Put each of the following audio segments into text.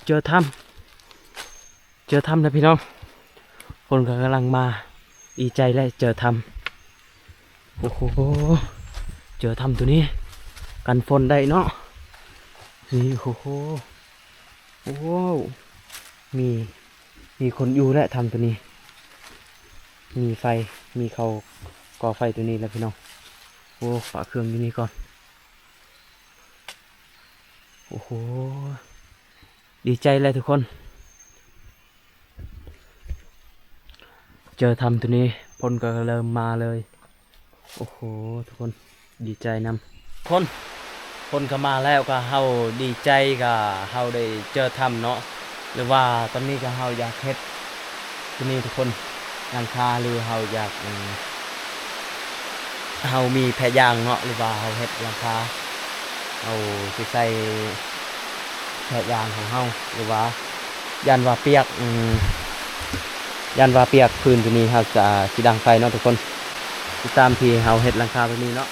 เจอถ้ำนะพี่น้องคนก็กำลังมาดีใจและเจอถ้ำโอ้โหเจอถ้ำตัวนี้กันฝนได้เนาะนี่โอ้โหโอ้มีคนอยู่และถ้ำตัวนี้มีไฟมีเขาก่อไฟตัวนี้แล้วพี่น้องโอ้ฝาเครื่องอยู่นี่ก่อนโอ้โหดีใจเลยทุกคนเจอทำตัวนี้พลก็เริ่มมาเลยโอ้โหทุกคนดีใจนำคนก็มาแล้วก็เฮาดีใจก็เฮาได้เจอทำเนาะหรือว่าตอนนี้ก็เฮาอยากเฮ็ดตัวนี้ทุกคนหลังคาหรือเฮาอยากเฮามีแพรยางเนาะหรือว่าเฮาเฮ็ดหลังคาเอาสิใส่แพรยางของเฮาหรือว่ายันว่าเปียกพื้นตัวนี้เฮาจะสิดังไฟเนาะทุกคนติดตามที่เฮาเฮ็ดหลังคาตัวนี้เนาะ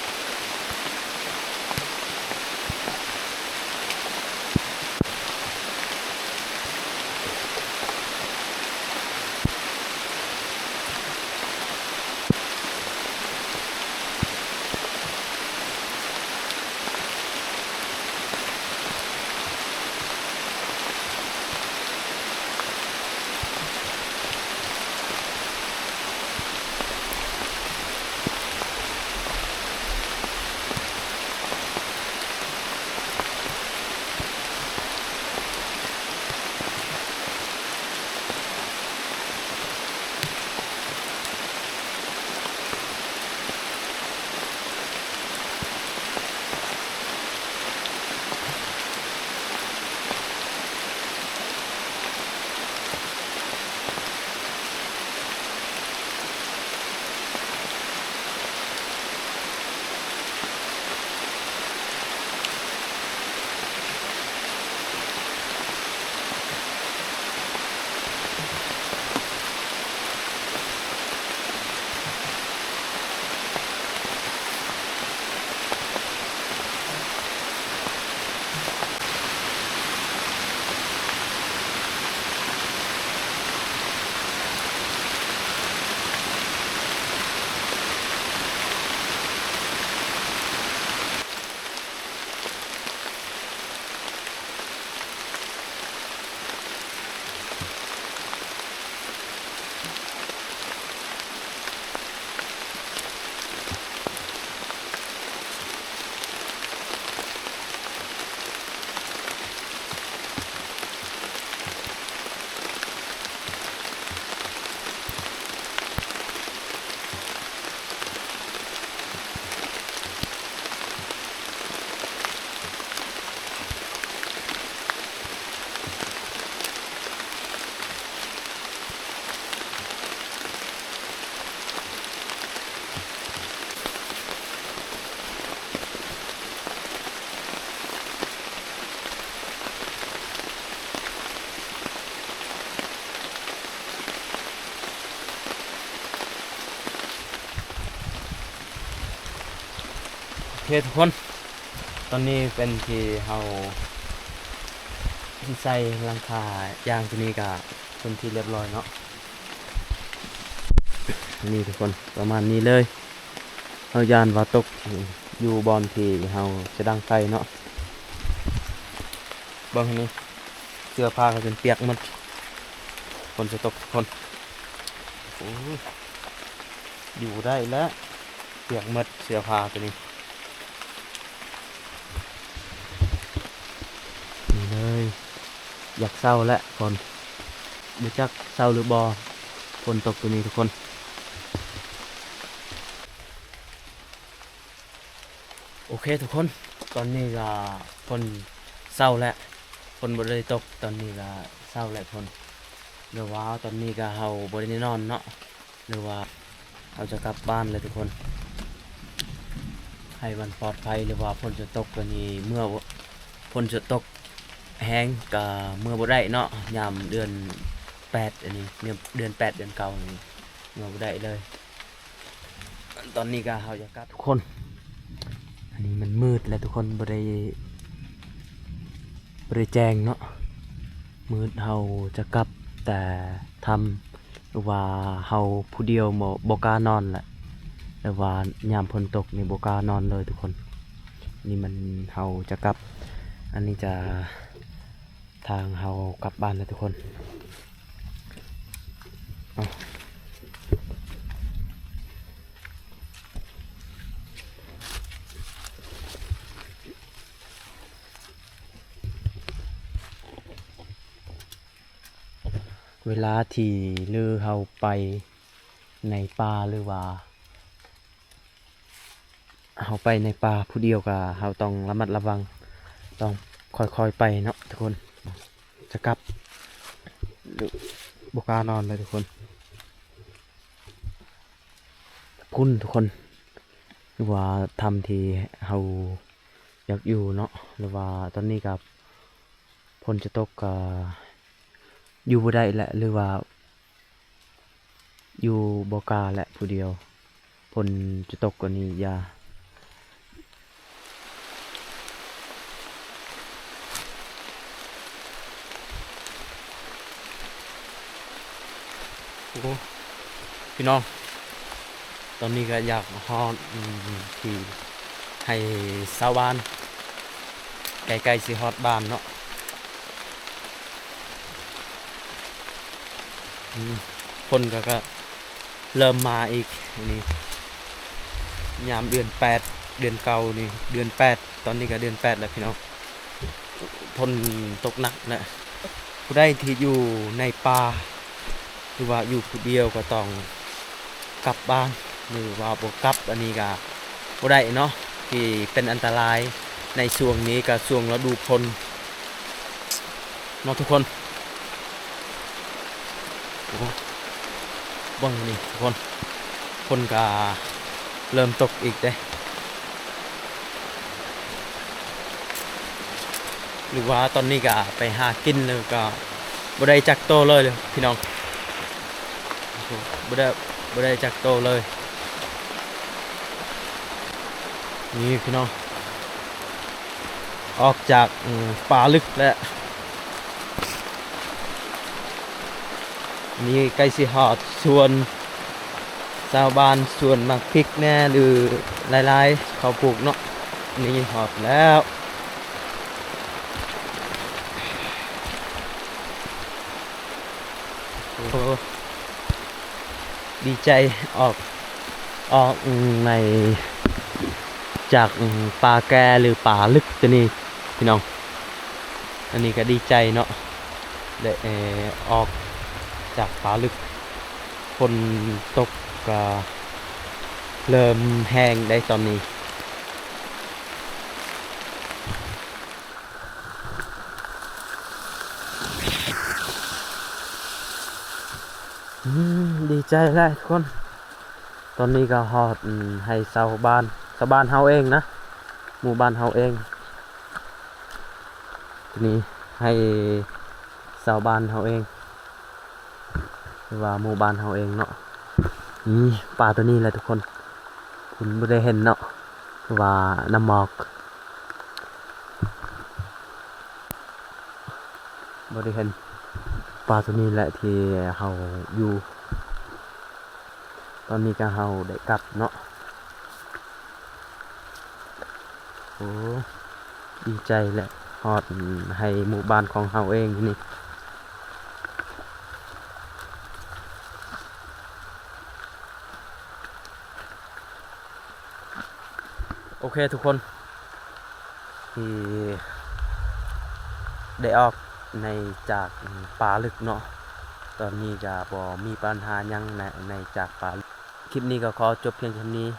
โอเคทุกคนตอนนี้เป็นที่เฮาใส่หลังคายางตัวนี้ก็เป็นที่เรียบร้อยเนาะนี่ทุกคนประมาณนี้เลยเฮายานว่าตกอยู่บอนที่เฮาจะดังไฟเนาะเบิ่งนี่เสื้อผ้าก็เป็นเปียกหมดฝนจะตกทุกคนโอ้ยอยู่ได้แล้วเปียกหมดเสื้อผ้าตัวนี้เลยอยากเศร้าและฝนบ่จักเศร้าหรือบ่ฝนตกตัวนี้ทุกคนโอเคทุกคนตอนนี้ก็ฝนเศร้าแล้วฝนบ่ได้ตกตอนนี้ก็เศร้าแล้วฝนหรือว่าตอนนี้ก็เฮาบ่ได้นอนเนาะหรือว่าเฮาจะกลับบ้านเลยทุกคนให้มันปลอดภัยหรือว่าฝนจะตกตัวนี้เมื่อฝนจะตกแห้งก็เมื่อบ่ได้เนาะยามเดือน8อันนี้เดือน8เดือน9นี่เมื่อบ่ได้เลยตอนนี้ก็เฮาจะกลับทุกคนอันนี้มันมืดแล้วทุกคนบ่ได้แจ้งเนาะ มืดเฮาจะกลับแต่ทำหรือว่าเฮาผู้เดียวบ่กล้านอนแหละแต่ว่ายามฝนตกนี่บ่กล้านอนเลยทุกคนนี่มันเฮาจะกลับอันนี้จะทางเฮากลับบ้านแล้วทุกคนเอาเวลาที่ลือเฮาไปในป่าหรือว่าเฮาไปในป่าผู้เดียวก็เฮาต้องระมัดระวังต้องค่อยๆไปเนาะทุกคนจะกลับบ่กล้านอนเลยทุกคนพุ่นทุกคนหรือว่าทำที่เฮาอยากอยู่เนาะหรือว่าตอนนี้กับฝนจะตกก็อยู่บ่ได้แหละหรือว่าอยู่บ่กล้าแหละผู้เดียวฝนจะตกกว่านี้อย่าโอ้พี่น้องตอนนี้ก็อยากฮอดที่ให้ชาวบ้านใกล้ๆสิฮอดบ้านเนาะคนก็เริ่มมาอีกนี่ยามเดือน8เดือนเก่านี่เดือน8ตอนนี้ก็เดือน8แล้วพี่น้องฝนตกหนักนะผู้ใดที่อยู่ในป่าหรือว่าอยู่ผู้เดียวก็ต้องกลับบ้านหรือว่าบ่กลับอันนี้ก็บ่ได้เนาะที่เป็นอันตรายในช่วงนี้ก็ช่วงฤดูฝนเนาะทุกคนโอ้เบิ่งนี่ทุกคนฝนก็เริ่มตกอีกเด้หรือว่าตอนนี้ก็ไปหากินเลยก็บ่ได้จักโตเลยพี่น้องโอ้โหบ่ได้จักโตเลยนี่พี่น้องออกจากป่าลึกแล้วนี่ใกล้สิฮอดสวนชาวบ้านสวนมักพริกแน่หรือหลายๆเขาปลูกเนาะนี่ฮอดแล้วโอ้โหดีใจออกในจากป่าแกหรือป่าลึกตัวนี้พี่น้องอันนี้ก็ดีใจเนาะได้ออกจากป่าลึกฝนตกก็เริ่มแห้งได้ตอนนี้ดีใจเลยทุกคนตอนนี้ก็ฮอดให้ชาวบ้านเฮาเองนะหมู่บ้านเฮาเองทีนี้ให้ชาวบ้านเฮาเองหรือว่าหมู่บ้านเฮาเองเนาะนี่ป่าตัวนี้แหละทุกคนคุณไม่ได้เห็นเนาะว่าน้ำหมอกไม่ได้เห็นป่าตัวนี้แหละที่เฮาอยู่ตอนนี้ก็เฮาได้กลับเนาะโอ้ดีใจแหละฮอดให้หมู่บ้านของเฮาเองนี่โอเคทุกคนที่ได้ออกในจากป่าลึกเนาะตอนนี้ก็บ่มีปัญหายังในจากป่าลึกคลิปนี้ก็ขอจบเพียงเท่านี้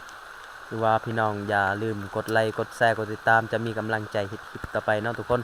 หรือว่าพี่น้องอย่าลืมกดไลค์กดแชร์กดติดตามจะมีกำลังใจเฮ็ดคลิปต่อไปเนาะทุกคน